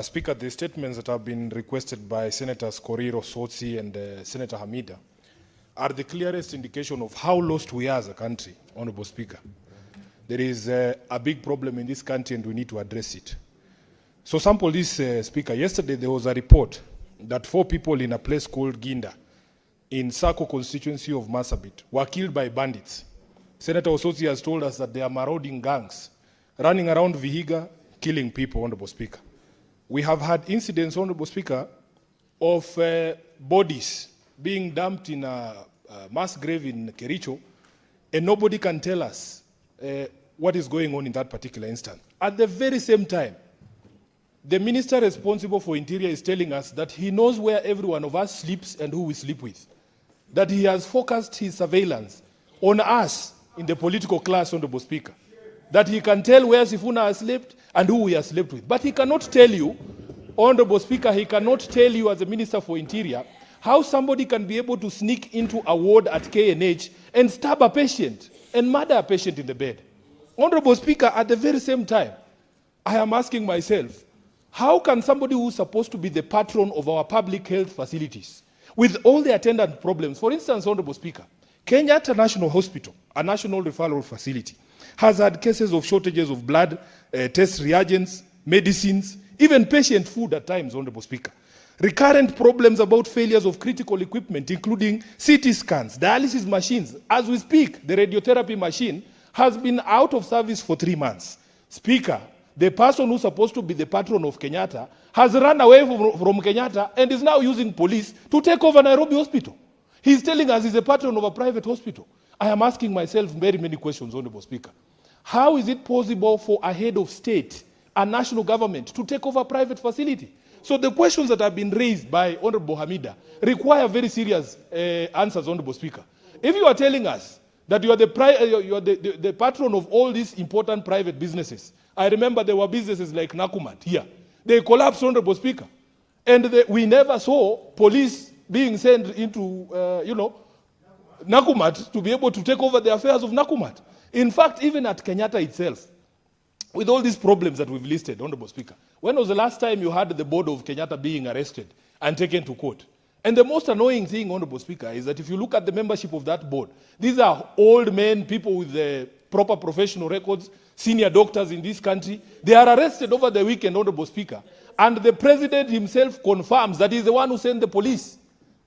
Speaker, the statements that have been requested by Senators Koriro, Sotsi, and Senator Hamida are the clearest indication of how lost we are as a country, Honorable Speaker. There is a big problem in this country and we need to address it. So sample this, Speaker. Yesterday there was a report that 4 people in a place called Ginda in Sako constituency of Marsabit were killed by bandits. Senator Osotsi has told us that they are marauding gangs running around Vihiga, killing people, Honorable Speaker. We have had incidents, Honorable Speaker, of bodies being dumped in a mass grave in Kericho, and nobody can tell us what is going on in that particular instance. At the very same time, the minister responsible for Interior is telling us that he knows where every one of us sleeps and who we sleep with. That he has focused his surveillance on us in the political class, Honorable Speaker. That he can tell where Sifuna has slept and who we have slept with. But he cannot tell you, Honorable Speaker, he cannot tell you as a Minister for Interior how somebody can be able to sneak into a ward at KNH and stab a patient and murder a patient in the bed. Honorable Speaker, at the very same time, I am asking myself, how can somebody who's supposed to be the patron of our public health facilities, with all the attendant problems, for instance, Honorable Speaker, Kenyatta National Hospital, a national referral facility, has had cases of shortages of blood, test reagents, medicines, even patient food at times, Honorable Speaker. Recurrent problems about failures of critical equipment, including CT scans, dialysis machines. As we speak, the radiotherapy machine has been out of service for 3 months. Speaker, the person who's supposed to be the patron of Kenyatta has run away from Kenyatta and is now using police to take over Nairobi Hospital. He's telling us he's a patron of a private hospital. I am asking myself very many questions, Honorable Speaker. How is it possible for a head of state, a national government, to take over a private facility? So the questions that have been raised by Honorable Hamida require very serious answers, Honorable Speaker. If you are telling us that you are the patron of all these important private businesses, I remember there were businesses like Nakumat here. They collapsed, Honorable Speaker. And we never saw police being sent into, Nakumat to be able to take over the affairs of Nakumat. In fact, even at Kenyatta itself, with all these problems that we've listed, Honorable Speaker, when was the last time you had the board of Kenyatta being arrested and taken to court? And the most annoying thing, Honorable Speaker, is that if you look at the membership of that board, these are old men, people with the proper professional records, senior doctors in this country. They are arrested over the weekend, Honorable Speaker. And the president himself confirms that he's the one who sent the police.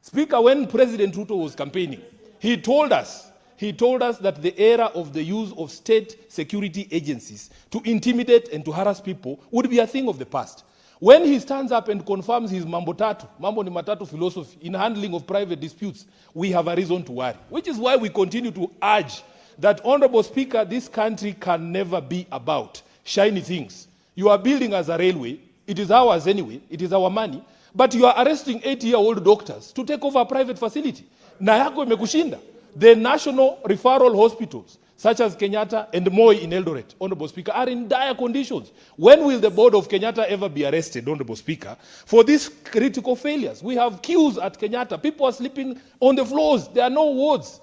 Speaker, when President Ruto was campaigning, he told us that the era of the use of state security agencies to intimidate and to harass people would be a thing of the past. When he stands up and confirms his mambo ni matatu philosophy in handling of private disputes, we have a reason to worry. Which is why we continue to urge that, Honorable Speaker, this country can never be about shiny things. You are building as a railway. It is ours anyway. It is our money. But you are arresting 80-year-old doctors to take over a private facility. Na yako imekushinda. The national referral hospitals, such as Kenyatta and Moi in Eldoret, Honorable Speaker, are in dire conditions. When will the board of Kenyatta ever be arrested, Honorable Speaker, for these critical failures? We have queues at Kenyatta. People are sleeping on the floors. There are no wards.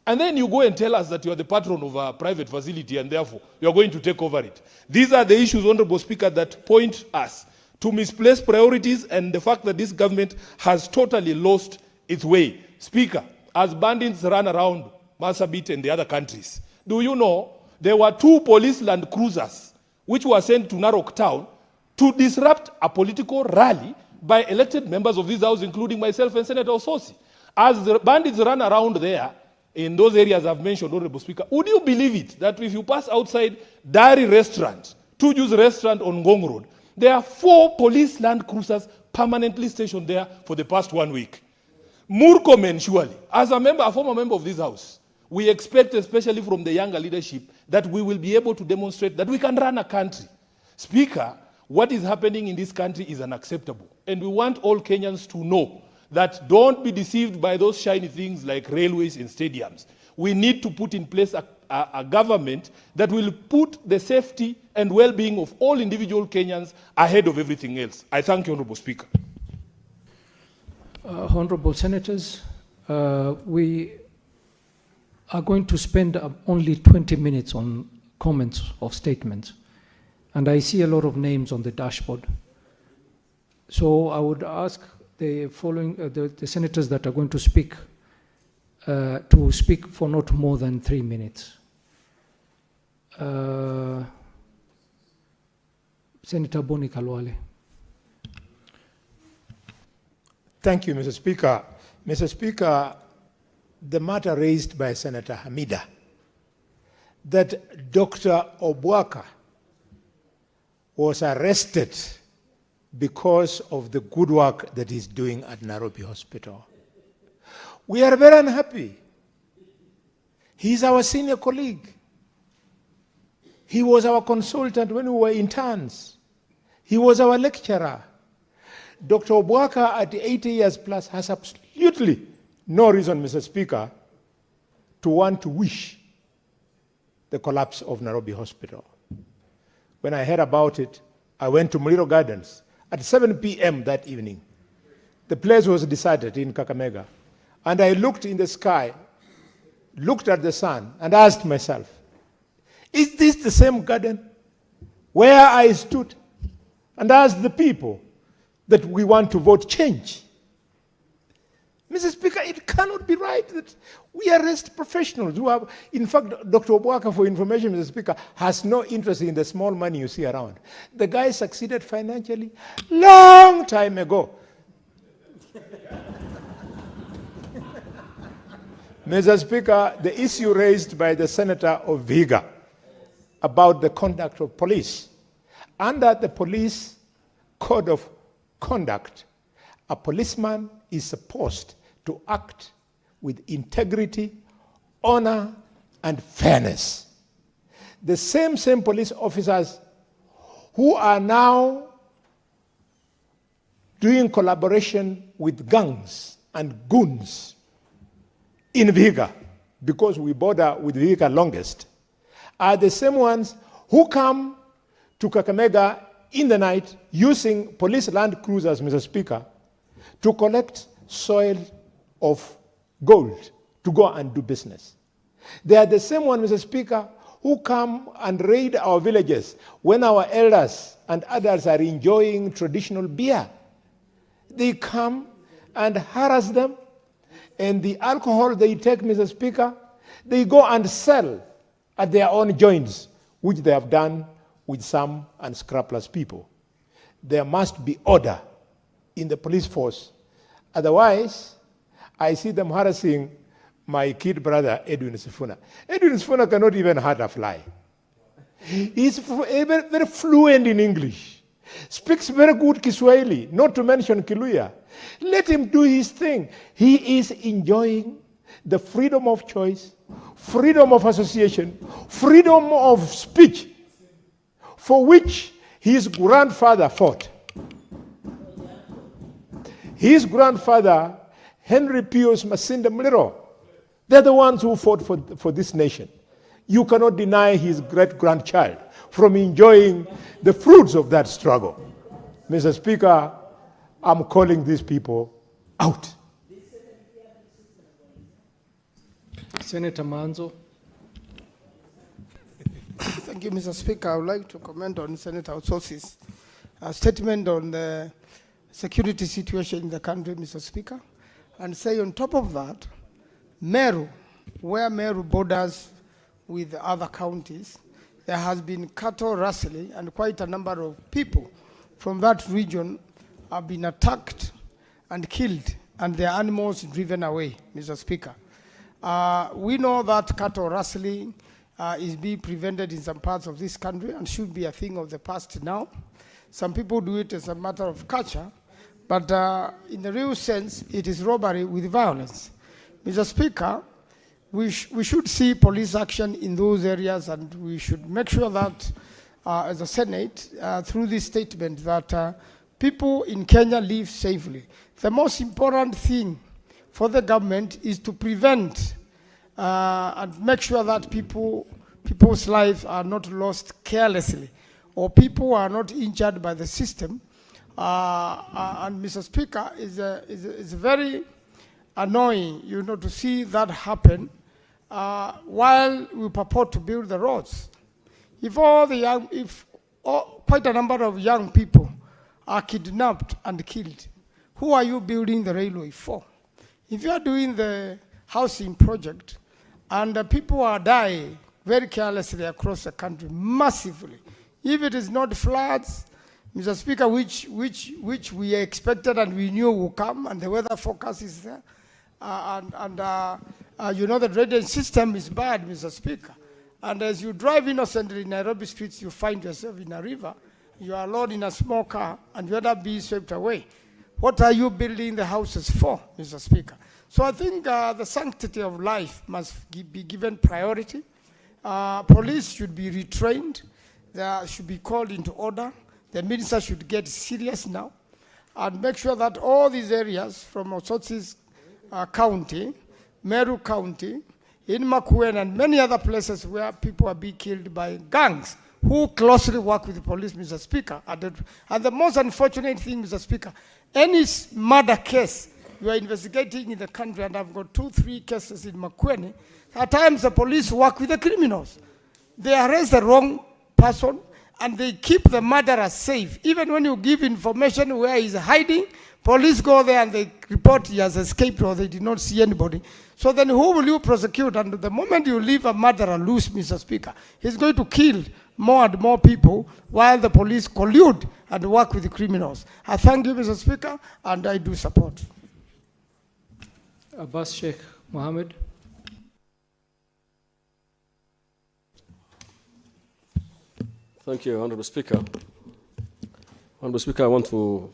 And then you go and tell us that you are the patron of a private facility and therefore you are going to take over it. These are the issues, Honorable Speaker, that point us to misplaced priorities and the fact that this government has totally lost its way. Speaker, as bandits run around Marsabit and the other countries, do you know there were 2 police land cruisers which were sent to Narok town to disrupt a political rally by elected members of this house, including myself and Senator Osotsi. As the bandits run around there, in those areas I've mentioned, Honorable Speaker, would you believe it that if you pass outside Dari Restaurant, Tuju's restaurant on Ngong Road, there are 4 police land cruisers permanently stationed there for the past 1 week. Murkomen, surely, as a former member of this house, we expect, especially from the younger leadership, that we will be able to demonstrate that we can run a country. Speaker, what is happening in this country is unacceptable. And we want all Kenyans to know that don't be deceived by those shiny things like railways and stadiums. We need to put in place a government that will put the safety and well-being of all individual Kenyans ahead of everything else. I thank you, Honorable Speaker. Honorable Senators, we are going to spend only 20 minutes on comments of statements. And I see a lot of names on the dashboard. So I would ask the following, the senators that are going to speak for not more than 3 minutes. Senator Boni Kalwale. Thank you, Mr. Speaker. Mr. Speaker, the matter raised by Senator Hamida, that Dr. Obwaka was arrested because of the good work that he's doing at Nairobi Hospital. We are very unhappy. He's our senior colleague. He was our consultant when we were interns. He was our lecturer. Dr. Obwaka at 80 years plus has absolutely no reason, Mr. Speaker, to want to wish the collapse of Nairobi Hospital. When I heard about it, I went to Muliro Gardens at 7 p.m. that evening. The place was deserted in Kakamega. And I looked in the sky, looked at the sun, and asked myself, is this the same garden where I stood and asked the people that we want to vote change? Mr. Speaker, it cannot be right that we arrest professionals who have, in fact, Dr. Obwaka, for information, Mr. Speaker, has no interest in the small money you see around. The guy succeeded financially long time ago. Mr. Speaker, the issue raised by the Senator of Vihiga about the conduct of police. Under the police code of conduct, a policeman is supposed to act with integrity, honor, and fairness. The same police officers who are now doing collaboration with gangs and goons in Vihiga, because we border with Vihiga longest, are the same ones who come to Kakamega in the night using police land cruisers, Mr. Speaker, to collect soil of gold to go and do business. They are the same ones, Mr. Speaker, who come and raid our villages when our elders and others are enjoying traditional beer. They come and harass them, and the alcohol they take, Mr. Speaker, they go and sell at their own joints, which they have done with some unscrupulous people. There must be order in the police force. Otherwise, I see them harassing my kid brother, Edwin Sifuna. Edwin Sifuna cannot even hurt a fly. He's very fluent in English, speaks very good Kiswahili, not to mention Kiluya. Let him do his thing. He is enjoying the freedom of choice, freedom of association, freedom of speech, for which his grandfather fought. His grandfather, Henry Pius Masinde Muliro, they're the ones who fought for this nation. You cannot deny his great-grandchild from enjoying the fruits of that struggle. Mr. Speaker, I'm calling these people out. Senator Manzo. Thank you, Mr. Speaker. I would like to comment on Senator Otsosi's statement on the security situation in the country, Mr. Speaker, and say on top of that, Meru, where Meru borders with other counties, there has been cattle rustling, and quite a number of people from that region have been attacked and killed, and their animals driven away, Mr. Speaker. We know that cattle rustling is being prevented in some parts of this country and should be a thing of the past now. Some people do it as a matter of culture, but in the real sense, it is robbery with violence. Mr. Speaker, we should see police action in those areas, and we should make sure that as a Senate, through this statement, that people in Kenya live safely. The most important thing for the government is to prevent and make sure that people's lives are not lost carelessly, or people are not injured by the system. And Mr. Speaker, is very annoying, to see that happen while we purport to build the roads. If quite a number of young people are kidnapped and killed, who are you building the railway for? If you are doing the housing project and people are dying very carelessly across the country, massively, if it is not floods, Mr. Speaker, which we expected and we knew will come, and the weather forecast is there, you know the drainage system is bad, Mr. Speaker. And as you drive innocently in Nairobi streets, you find yourself in a river, you are alone in a small car, and you end up being swept away. What are you building the houses for, Mr. Speaker? So I think the sanctity of life must be given priority. Police should be retrained. They should be called into order. The minister should get serious now and make sure that all these areas from Osotsis County, Meru County, in Murkomen and many other places where people are being killed by gangs who closely work with the police, Mr. Speaker. And the most unfortunate thing, Mr. Speaker, any murder case you are investigating in the country, and I've got 2-3 cases in Murkomen, at times the police work with the criminals. They arrest the wrong person and they keep the murderer safe. Even when you give information where he's hiding, police go there and they report he has escaped or they did not see anybody. So then who will you prosecute? And the moment you leave a murderer loose, Mr. Speaker, he's going to kill more and more people while the police collude and work with the criminals. I thank you, Mr. Speaker, and I do support. Abbas Sheikh Mohammed. Thank you, Honorable Speaker. Honorable Speaker, I want to